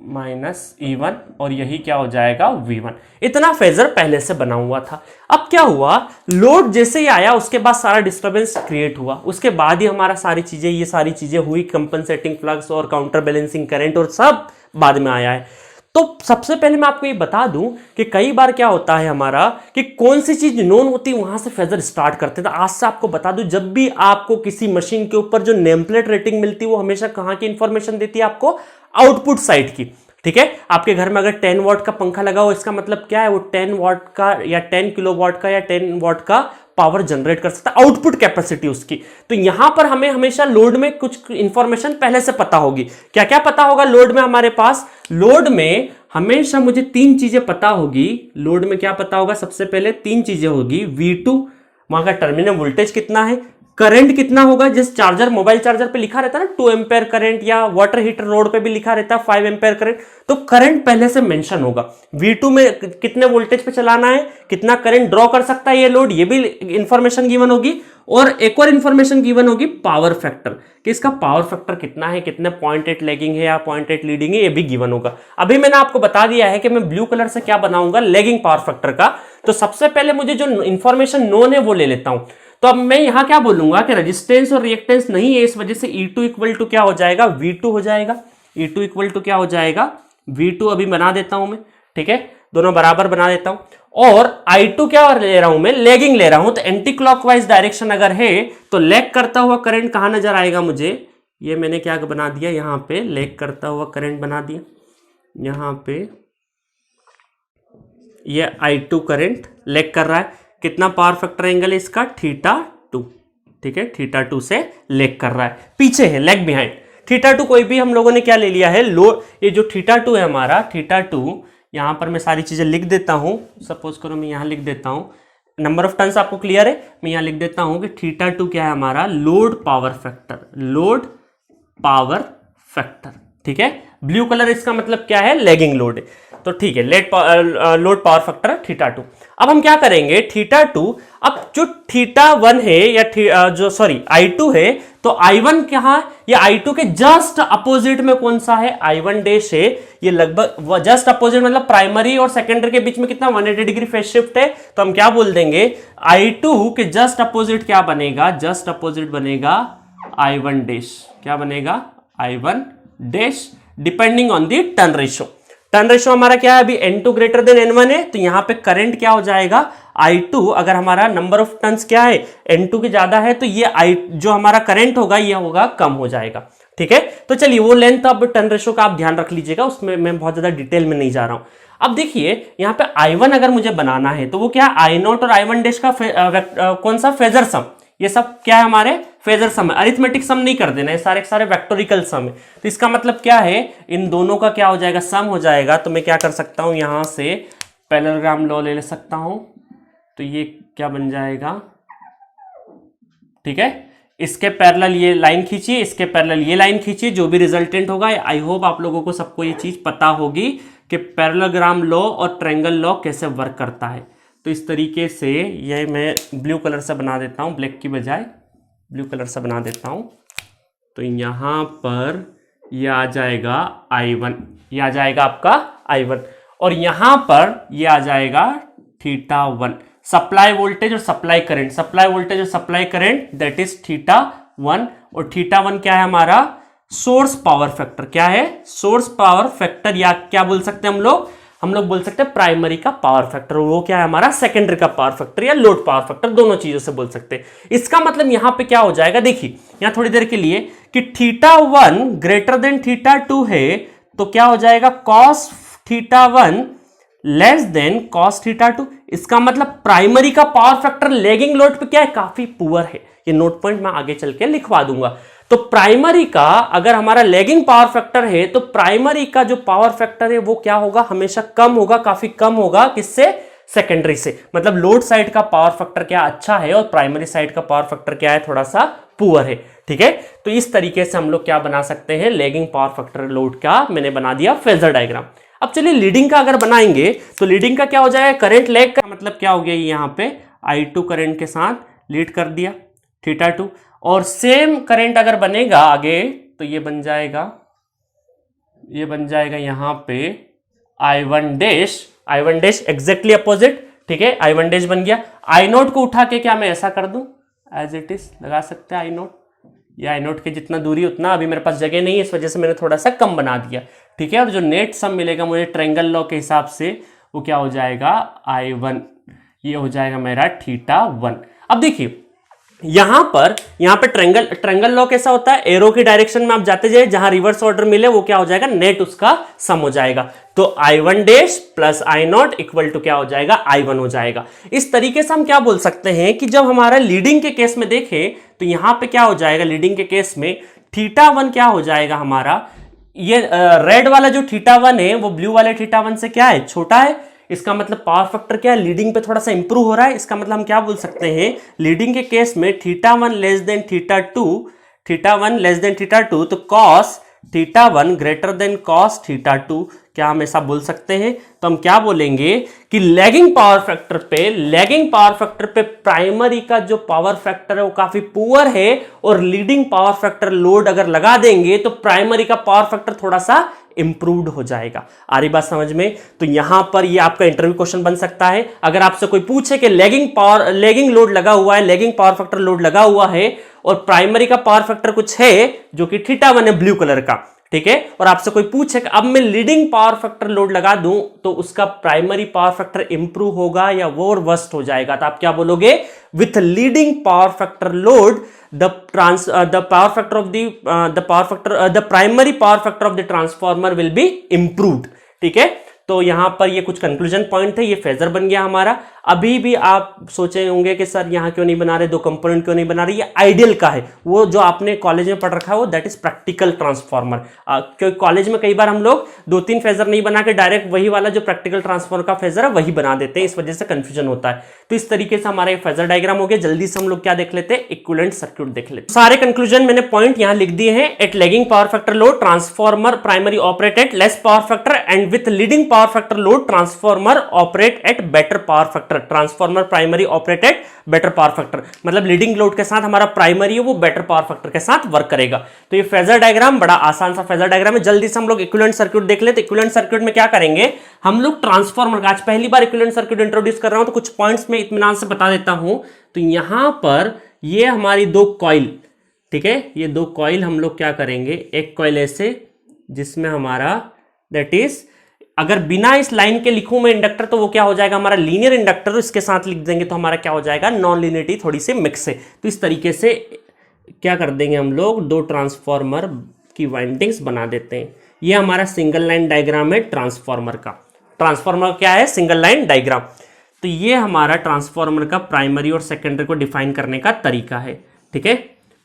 Speaker 1: माइनस E1, और यही क्या हो जाएगा, V1। इतना फेजर पहले से बना हुआ था। अब क्या हुआ, लोड जैसे ही आया उसके बाद सारा डिस्टर्बेंस क्रिएट हुआ, उसके बाद ही हमारा ये सारी चीजें हुई, कंपनसेटिंग फ्लक्स और काउंटर बैलेंसिंग करंट और सब बाद में आया है। तो सबसे पहले मैं आपको ये बता दूं कि कई बार क्या होता है हमारा कि कौन सी चीज नोन होती है वहां से फेजर स्टार्ट करते हैं। तो आज से आपको बता दूं, जब भी आपको किसी मशीन के ऊपर जो नेम प्लेट रेटिंग मिलती है वो हमेशा कहां की इंफॉर्मेशन देती है, आपको आउटपुट साइड की, ठीक है। आपके घर में अगर 10 वॉट का पंखा लगा हो, इसका मतलब क्या है, वो 10 वॉट का या 10 किलो वॉट का या 10 वॉट का पावर जनरेट कर सकता है, आउटपुट कैपेसिटी उसकी। तो यहां पर हमें हमेशा लोड में कुछ इंफॉर्मेशन पहले से पता होगी। क्या क्या पता होगा लोड में हमारे पास, लोड में हमेशा मुझे 3 चीजें पता होगी। लोड में क्या पता होगा, सबसे पहले 3 चीजें होगी, V2 वहां का टर्मिनल वोल्टेज कितना है, करंट कितना होगा, जिस चार्जर मोबाइल चार्जर पे लिखा रहता है ना 2 एम्पेयर करंट, या वाटर हीटर रोड पे भी लिखा रहता है 5 एम्पेयर करंट, तो करंट पहले से मेंशन होगा। V2 में कितने वोल्टेज पे चलाना है, कितना करंट ड्रॉ कर सकता है ये लोड, ये भी इंफॉर्मेशन गिवन होगी। और एक और इंफॉर्मेशन गिवन होगी पावर फैक्टर, कि इसका पावर फैक्टर कितना है, कितने 0.8 लैगिंग है या 0.8 लीडिंग है, ये भी गिवन होगा। अभी मैंने आपको बता दिया है कि मैं ब्लू कलर से क्या बनाऊंगा, लैगिंग पावर फैक्टर का। तो सबसे पहले मुझे जो इंफॉर्मेशन नोन है वो ले लेता हूं। तो अब मैं यहां क्या बोलूंगा कि रेजिस्टेंस और रिएक्टेंस नहीं है, इस वजह से E2 इक्वल टू क्या हो जाएगा, V2 हो जाएगा। E2 इक्वल टू क्या हो जाएगा, V2 अभी बना देता हूं मैं, ठीक है, दोनों बराबर बना देता हूं। और I2 क्या ले रहा हूं मैं, लैगिंग ले रहा हूं। तो एंटी क्लॉकवाइज डायरेक्शन अगर है तो लैग करता हुआ करंट कहां नजर आएगा मुझे, ये मैंने क्या बना दिया, यहां पे लैग करता हुआ करंट बना दिया, यहां पे ये I2 करंट लैग कर रहा है। कितना पावर फैक्टर एंगल है इसका, θ2, ठीक है, θ2 से लैग कर रहा है, पीछे है, लैग बिहाइंड। θ2 कोई भी हम लोगों ने क्या ले लिया है, लो, ये जो θ2 है हमारा, θ2 यहां पर मैं सारी चीजें लिख देता हूं। सपोज करो मैं यहां लिख देता हूं, नंबर ऑफ टर्न्स आपको क्लियर है, मैं यहां लिख देता हूं कि θ2 क्या है हमारा, load power factor, load power factor, ठीक है। ब्लू कलर इसका मतलब क्या है, लैगिंग लोड है। तो ठीक है, लोड पावर फैक्टर θ2। अब हम क्या करेंगे, θ2, अब जो θ1 है या जो सॉरी I2 है, तो I1 क्या, ये I2 के जस्ट अपोजिट में कौन सा है, I1 डैश है। ये लगभग जस्ट अपोजिट मतलब प्राइमरी और सेकेंडरी के बीच में कितना 180 डिग्री फेज शिफ्ट है। तो हम क्या बोल देंगे, I2 के जस्ट अपोजिट क्या बनेगा, जस्ट अपोजिट बनेगा I1 डैश, क्या बनेगा, I1 dash, depending on the turn ratio. Turn ratio हमारा क्या है, अभी N2 ग्रेटर देन N1 है, तो यहां पे करंट क्या हो जाएगा, I2, अगर हमारा नंबर ऑफ टर्न्स क्या है, N2 के ज्यादा है, तो ये जो हमारा करंट होगा ये होगा कम हो जाएगा, ठीक है। तो चलिए वो लेंथ अब टर्न रेशियो का आप ध्यान रख लीजिएगा, उसमें मैं बहुत ज्यादा डिटेल में नहीं जा रहा हूं। अब देखिए यहां पे I1 अगर मुझे बनाना है तो वो क्या, I0 और I1 डैश का कौन सा फेजर सम, ये सब क्या है हमारे फेजर सम है, अरिथमेटिक सम नहीं कर देना, ये सारे सारे वेक्टोरिकल सम है। तो इसका मतलब क्या है, इन दोनों का क्या हो जाएगा, सम हो जाएगा। तो मैं क्या कर सकता हूं, यहां से पैरेललोग्राम लॉ ले सकता हूं। तो ये क्या बन जाएगा, ठीक है, इसके पैरेलल ये लाइन खींचिए, इसके पैरेलल ये लाइन खींचिए, जो भी रिजल्टेंट होगा। आई होप आप लोगों को सबको ये चीज पता होगी कि पैरेललोग्राम लॉ और ट्रायंगल लॉ कैसे वर्क करता है। तो इस तरीके से ये मैं ब्लू कलर से बना देता हूं, ब्लैक की बजाय ब्लू कलर से बना देता हूं। तो यहां पर ये आ जाएगा I1, ये आ जाएगा आपका I1, और यहां पर ये आ जाएगा θ1, सप्लाई वोल्टेज और सप्लाई करंट, सप्लाई वोल्टेज और सप्लाई करंट, दैट इज θ1। और θ1 क्या है हमारा, सोर्स पावर फैक्टर। क्या है, सोर्स पावर फैक्टर, या क्या बोल सकते हैं हम लोग बोल सकते हैं प्राइमरी का पावर फैक्टर। वो क्या है हमारा, सेकेंडरी का पावर फैक्टर या लोड पावर फैक्टर, दोनों चीजों से बोल सकते हैं। इसका मतलब यहां पे क्या हो जाएगा, देखिए यहां थोड़ी देर के लिए कि θ1 ग्रेटर देन θ2 है, तो क्या हो जाएगा, cos θ1 लेस देन cos θ2। इसका मतलब प्राइमरी का पावर फैक्टर लेगिंग लोड पे क्या है, काफी पुअर है। ये नोट पॉइंट मैं आगे चल के लिखवा दूंगा। तो प्राइमरी का अगर हमारा लेगिंग पावर फैक्टर है, तो प्राइमरी का जो पावर फैक्टर है वो क्या होगा, हमेशा कम होगा, काफी कम होगा, किससे, सेकेंडरी से। मतलब लोड साइड का पावर फैक्टर क्या अच्छा है और प्राइमरी साइड का पावर फैक्टर क्या है, थोड़ा सा पुअर है, ठीक है। तो इस तरीके से हम लोग क्या बना सकते हैं, लेगिंग पावर फैक्टर लोड का मैंने बना दिया फेजर डायग्राम। अब चलिए लीडिंग का अगर बनाएंगे, तो लीडिंग का क्या हो जाएगा, करंट लेग का मतलब क्या हो गया, यहाँ पे I2 करंट के साथ लीड कर दिया θ2, और सेम करंट अगर बनेगा आगे, तो ये बन जाएगा यहां पे I1 डैश एग्जैक्टली अपोजिट, ठीक है, I1 डैश बन गया। I0 को उठा के क्या मैं ऐसा कर दूं, एज इट इज लगा सकते हैं I0, या I0 की जितना दूरी उतना, अभी मेरे पास जगह नहीं है, इस वजह से मैंने थोड़ा सा कम बना दिया, ठीक है। और जो नेट सम मिलेगा मुझे ट्रायंगल लॉ के हिसाब से, वो क्या हो जाएगा, I1, ये हो जाएगा मेरा θ1। अब देखिए यहां पे ट्रायंगल लॉ कैसा होता है, एरो की डायरेक्शन में आप जाते जाए, जहां रिवर्स ऑर्डर मिले वो क्या हो जाएगा, नेट उसका सम हो जाएगा। तो I1 dash plus I0 equal to क्या हो जाएगा, I1 हो जाएगा। इस तरीके से हम क्या बोल सकते हैं कि जब हमारा लीडिंग के केस में देखें, तो यहां पे क्या हो जाएगा, लीडिंग के केस में θ1 क्या हो जाएगा हमारा, ये रेड वाला जो θ1 है वो ब्लू वाले θ1 से क्या है, छोटा है। इसका मतलब पावर फैक्टर क्या है, लीडिंग पे थोड़ा सा इंप्रूव हो रहा है। इसका मतलब हम क्या बोल सकते हैं, लीडिंग के केस में θ1 लेस देन θ2, तो cos θ1 ग्रेटर देन cos θ2, क्या हम ऐसा बोल सकते हैं। तो हम क्या बोलेंगे कि लेगिंग पावर फैक्टर पे प्राइमरी का जो पावर फैक्टर है वो काफी पुअर है, और लीडिंग पावर फैक्टर लोड अगर लगा देंगे तो प्राइमरी का पावर फैक्टर थोड़ा सा इंप्रूव्ड हो जाएगा। आ रही बात समझ में। तो यहां पर ये आपका इंटरव्यू क्वेश्चन बन सकता है, अगर आपसे कोई पूछे कि लेगिंग लोड लगा हुआ है, लेगिंग पावर फैक्टर लोड लगा हुआ है, और प्राइमरी का पावर फैक्टर कुछ है जो कि θ1 है ब्लू कलर का, ठीक है, और आपसे कोई पूछे कि अब मैं लीडिंग पावर फैक्टर लोड लगा दूं तो उसका प्राइमरी पावर फैक्टर इंप्रूव होगा या वो और वर्स्ट हो जाएगा, तो आप क्या बोलोगे, with leading power factor load the primary power factor of the transformer will be improved, ठीक है। तो यहां पर ये कुछ कंक्लूजन पॉइंट है, ये फेजर बन गया हमारा। अभी भी आप सोचे होंगे कि सर यहां क्यों नहीं बना रहे, दो कंपोनेंट क्यों नहीं बना रहे, ये आइडियल का है, वो जो आपने कॉलेज में पढ़ रखा है वो दैट इज प्रैक्टिकल ट्रांसफॉर्मर। क्योंकि कॉलेज में कई बार हम लोग 2-3 फेजर नहीं बना के डायरेक्ट वही वाला जो प्रैक्टिकल ट्रांसफॉर्मर का फेजर है वही बना देते हैं, इस वजह से कंफ्यूजन होता है। तो इस तरीके से हमारा फेजर डायग्राम हो गया। जल्दी से हम लोग क्या देख लेते हैं, इक्विवेलेंट सर्किट देख लेते हैं। सारे कंक्लूजन मैंने पॉइंट यहां लिख दिए हैं। At lagging power factor load transformer primary operate at less power factor, and with leading power factor load transformer operate at better power factor. Transformer primary operate at better power factor, मतलब leading load के साथ हमारा primary है वो better power factor के साथ work करेगा। तो ये फेजर डायग्राम बड़ा आसान सा फेजर डायग्राम है। जल्दी से हम लोग इक्विवेलेंट सर्किट देख लेते। इक्विवेलेंट सर्किट में क्या करेंगे हम लोग, ट्रांसफॉर्मर का आज पहली बार इक्विवेलेंट सर्किट इंट्रोड्यूस कर रहा हूं, तो कुछ पॉइंट्स में इत्मीनान से बता देता हूं। तो यहां पर ये हमारी 2 कॉइल, ठीक है, ये 2 कॉइल हम लोग क्या करेंगे, एक कॉइल ऐसे जिसमें हमारा दैट इज, अगर बिना इस लाइन के लिखूं मैं इंडक्टर, तो वो क्या हो जाएगा हमारा लीनियर इंडक्टर, तो इसके साथ लिख देंगे तो हमारा क्या हो जाएगा, नॉन लीनियरिटी थोड़ी सी मिक्स है। तो इस तरीके से क्या कर देंगे हम लोग, 2 ट्रांसफॉर्मर की वाइंडिंग्स बना देते हैं। ये हमारा सिंगल लाइन डायग्राम है ट्रांसफॉर्मर का। ट्रांसफॉर्मर क्या है, सिंगल लाइन डायग्राम। तो तो ये हमारा ट्रांसफॉर्मर का प्राइमरी और सेकेंडरी को डिफाइन करने का तरीका है। ठीक है,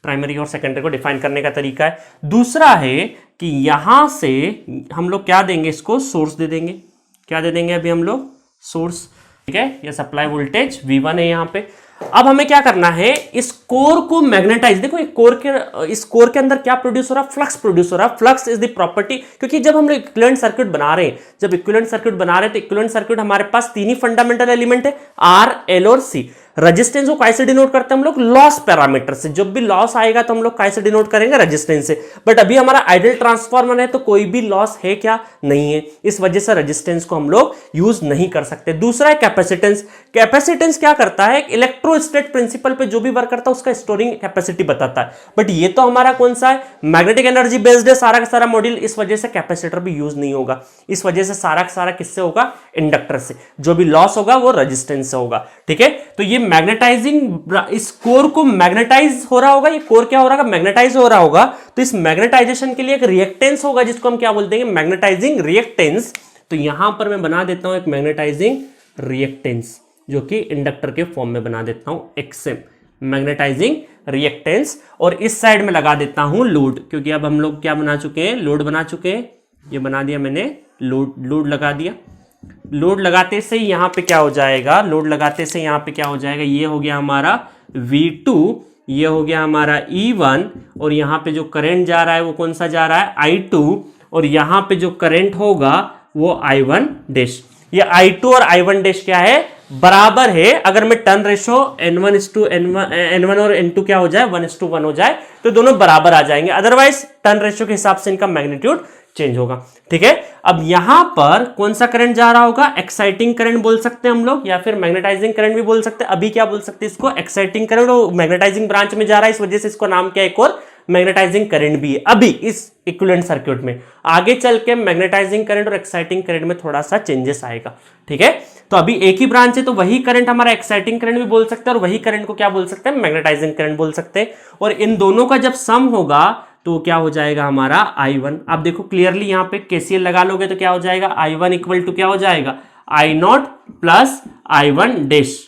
Speaker 1: प्राइमरी और सेकेंडरी को डिफाइन करने का तरीका है। दूसरा है कि यहां से हम लोग क्या देंगे, इसको सोर्स दे देंगे। क्या दे देंगे अभी हम लोग, सोर्स। ठीक है, ये सप्लाई वोल्टेज V1 है यहाँ पे। अब हमें क्या करना है, इस कोर को मैग्नेटाइज, देखो इस कोर के अंदर क्या प्रोड्यूस हो रहा है, फ्लक्स प्रोड्यूस हो रहा है। फ्लक्स इज द प्रॉपर्टी, क्योंकि जब हम लोग इक्विवेलेंट सर्किट बना रहे हैं, तो इक्विवेलेंट सर्किट हमारे पास तीन ही फंडामेंटल एलिमेंट है, R, L और C। रेजिस्टेंस को कैसे डिनोट करते हैं हम लोग, लॉस पैरामीटर से। जब भी लॉस आएगा तो हम लोग कैसे डिनोट करेंगे, रेजिस्टेंस से। बट अभी हमारा आइडियल ट्रांसफार्मर है तो कोई भी लॉस है क्या, नहीं है, इस वजह से रेजिस्टेंस को हम लोग यूज नहीं कर सकते। दूसरा है कैपेसिटेंस। कैपेसिटेंस क्या करता है, इलेक्ट्रोस्टैटिक प्रिंसिपल पे जो भी वर्क करता है उसका स्टोरिंग कैपेसिटी बताता है। बट ये तो हमारा कौन सा है, मैग्नेटिक एनर्जी बेस्ड है सारा का सारा मॉड्यूल, इस वजह से कैपेसिटर भी यूज नहीं होगा। इस वजह से सारा का सारा किससे होगा, इंडक्टर से। जो भी लॉस होगा वो रेजिस्टेंस से होगा। ठीक है, तो ये मैग्नेटाइजिंग, इस कोर को मैग्नेटाइज हो रहा होगा, ये कोर क्या हो रहा होगा, मैग्नेटाइज हो रहा होगा। तो इस मैग्नेटाइजेशन के लिए एक रिएक्टेंस होगा जिसको हम क्या बोलते हैं, मैग्नेटाइजिंग रिएक्टेंस। तो यहां पर मैं बना देता हूं एक मैग्नेटाइजिंग रिएक्टेंस, जो कि इंडक्टर के फॉर्म में बना देता हूं XM, मैग्नेटाइजिंग रिएक्टेंस। और इस साइड में लगा देता हूं लोड, क्योंकि अब हम लोग क्या बना चुके हैं, लोड बना चुके हैं। ये बना दिया मैंने, लोड लगा दिया। लोड लगाते से यहां पे क्या हो जाएगा, लोड लगाते से यहां पे क्या हो जाएगा, ये हो गया हमारा V2, ये हो गया हमारा E1, और यहां पे जो करंट जा रहा है वो कौन सा जा रहा है, I2, और यहां पे जो करंट होगा वो I1 डैश। ये I2 और I1 डैश क्या है, बराबर है। अगर मैं टर्न रेशो N1 और N2 क्या हो जाए, 1:1 हो जाए, तो दोनों बराबर आ जाएंगे। अदरवाइज टर्न रेशो के हिसाब से इनका मैग्नीट्यूड चेंज होगा। ठीक है, अब यहां पर कौन सा करंट जा रहा होगा, एक्साइटिंग करंट बोल सकते हैं हम लोग, या फिर मैग्नेटाइजिंग करंट भी बोल सकते हैं। अभी क्या बोल सकते हैं इसको, एक्साइटिंग करंट, और मैग्नेटाइजिंग ब्रांच में जा रहा है, इस वजह से इसको नाम क्या है, एक और मैग्नेटाइजिंग करंट भी है अभी इस इक्विवेलेंट सर्किट में। आगे चल के मैग्नेटाइजिंग करंट और एक्साइटिंग करंट में थोड़ा सा चेंजेस आएगा। ठीक है, तो अभी एक ही ब्रांच है, तो वही करंट हमारा एक्साइटिंग करंट भी बोल सकते हैं, और वही करंट को क्या बोल सकते हैं, मैग्नेटाइजिंग करंट बोल सकते हैं। और इन दोनों का जब सम होगा तो क्या हो जाएगा हमारा I1। आप देखो क्लियरली यहां पे KCL लगा लोगे तो क्या हो जाएगा, I1 इक्वल टू क्या हो जाएगा, I0 plus I1 dash.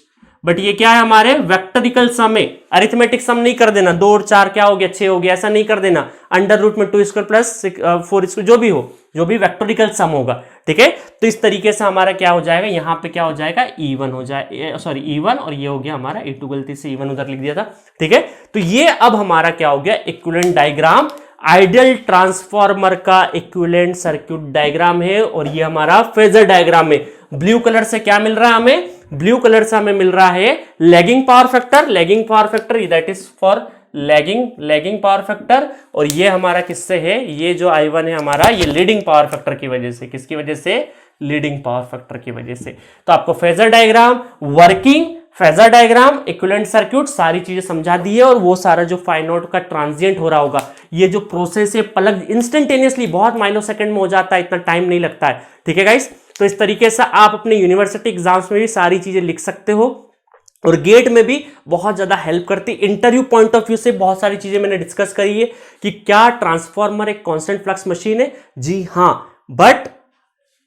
Speaker 1: But ये क्या है, हमारे वेक्टरिकल सम है, अरिथमेटिक सम नहीं कर देना, 2 और 4 क्या हो गया, 6 हो गया, ऐसा नहीं कर देना। अंडर रूट में 2 स्क्वायर प्लस 4 स्क्वायर, जो भी हो, जो भी वेक्टोरिकल सम होगा। ठीक है, तो इस तरीके से हमारा क्या हो जाएगा, यहां पे क्या हो जाएगा, E1 हो जाए, सॉरी E1, और ये हो गया हमारा E2, गलती से E1 उधर लिख दिया था। ठीक है, तो ये अब हमारा क्या हो गया, इक्विवेलेंट डायग्राम, आइडियल ट्रांसफार्मर का इक्विवेलेंट सर्किट डायग्राम है। और ये हमारा फेजर डायग्राम है। ब्लू कलर से क्या मिल रहा है हमें, ब्लू कलर से हमें मिल रहा है lagging power factor, that is for lagging power factor. और ये हमारा किससे है, ये जो I1 है हमारा, ये लीडिंग पावर फैक्टर की वजह से, किसकी वजह से, लीडिंग पावर फैक्टर की वजह से। तो आपको phasor diagram, working phasor diagram, equivalent circuit, सारी चीजें समझा दी है। और वो सारा जो फाइनोट का ट्रांजिएंट हो रहा होगा, ये जो प्रोसेस है पलग इंस्टेंटेनियसली बहुत माइक्रो सेकंड में हो जाता है, इतना टाइम नहीं लगता है। ठीक है गाइस, तो इस तरीके से आप अपने यूनिवर्सिटी एग्जाम्स में भी सारी चीजें लिख सकते हो, और गेट में भी बहुत ज्यादा हेल्प करती। इंटरव्यू पॉइंट ऑफ व्यू से बहुत सारी चीजें मैंने डिस्कस करी है कि क्या ट्रांसफार्मर एक कांस्टेंट फ्लक्स मशीन है, जी हां, बट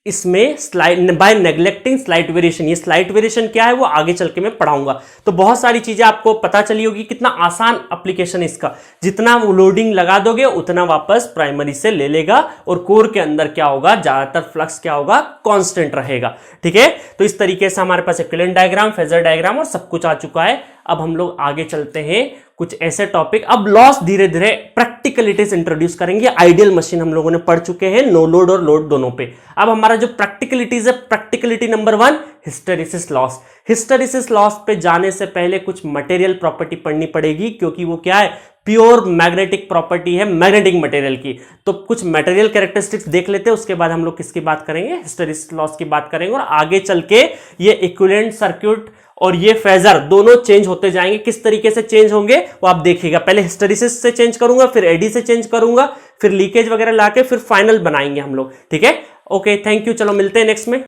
Speaker 1: इसमें slide bye neglecting slight variation, ये स्लाइट वेरिएशन क्या है वो आगे चल के मैं पढ़ाऊंगा। तो बहुत सारी चीजें आपको पता चली होगी, कितना आसान एप्लीकेशन है इसका। जितना वो लोडिंग लगा दोगे उतना वापस प्राइमरी से ले लेगा, और कोर के अंदर क्या होगा, ज्यादातर फ्लक्स क्या होगा, कांस्टेंट रहेगा। ठीक है, तो इस तरीके से हमारे पास इक्विवेलेंट डायग्राम, फेजर डायग्राम और सब कुछ आ चुका है। अब हम लोग आगे चलते हैं कुछ ऐसे टॉपिक, अब लॉस धीरे धीरे प्रैक्टिकलिटीज इंट्रोड्यूस करेंगे। आइडियल मशीन हम लोगों ने पढ़ चुके हैं, नो लोड और लोड दोनों पे। अब हमारा जो प्रैक्टिकलिटीज है, practicality number 1, hysteresis loss. Hysteresis loss पे जाने से पहले कुछ मटेरियल प्रॉपर्टी पढ़नी पड़ेगी, क्योंकि वो क्या है, प्योर मैग्नेटिक प्रॉपर्टी है मैग्नेटिक मटेरियल की। तो कुछ मटेरियल कैरेक्टरिस्टिक्स देख लेते हैं, उसके बाद हम लोग किसकी बात करेंगे, हिस्टेरिसिस लॉस की बात करेंगे। और आगे चल के ये इक्विवेलेंट सर्किट और ये फेजर दोनों चेंज होते जाएंगे। किस तरीके से चेंज होंगे वो आप देखिएगा। पहले हिस्टेरिसिस से चेंज करूंगा, फिर एडी से चेंज करूंगा, फिर लीकेज वगैरह लाके फिर फाइनल बनाएंगे हम लोग। ठीक है, ओके, थैंक यू। चलो मिलते हैं नेक्स्ट में।